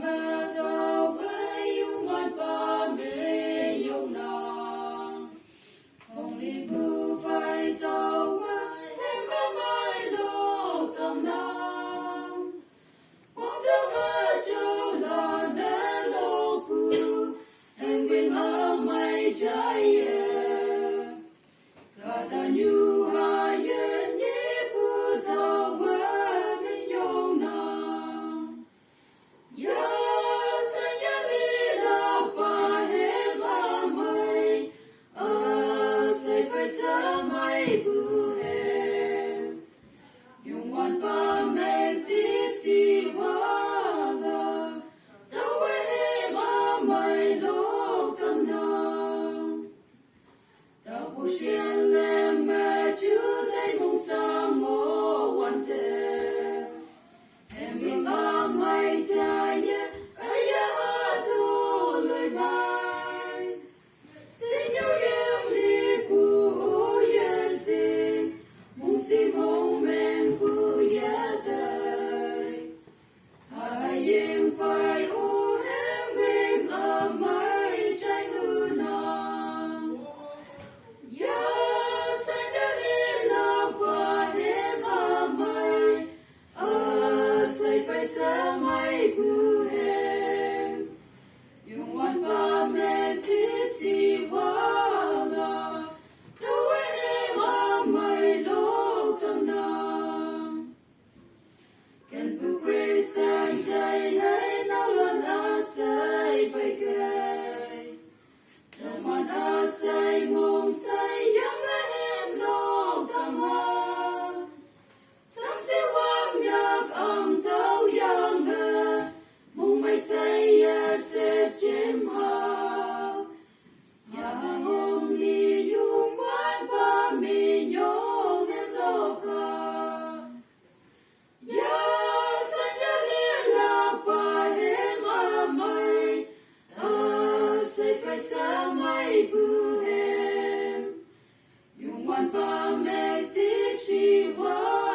mẹ tao gái yêu ngoan ba mẹ yêu nàng không đi bưu phải tao em ba mai lo tâm nàng không thương ở châu là để lo cu em bên ở mây trái cả ta như hai yên nhé bu tao với mình yêu nàng ya sanya lila pa he ba mai say phải sa mai bu he yung wan pa me ti si wala tao he ba mai lo kam na tao bu xiên lên mẹ chú thấy mong xa mô quan thế em bị ba mai trái ai thu lời bài xin nhau em đi cu ye xin mong si mong men cu ye đời hai em phải u em bên ở mai trái hư nàng ya sanya lila pa he ba mai say phải sa mai bu he yung wan pa me ti si wala tao he ba mai lo tâm nam can bu grace and jai hai nao lan a say bay gai tâm man a say mong say yang em lo tâm ha sáng sẽ vang nhạc âm tao yang mong mai say sẽ chém ha nhà mong đi yung ban ba mi nhong em lo ca ya sanya lila pa he ma mai say phải sa mai bu he yung wan pa me ti si wa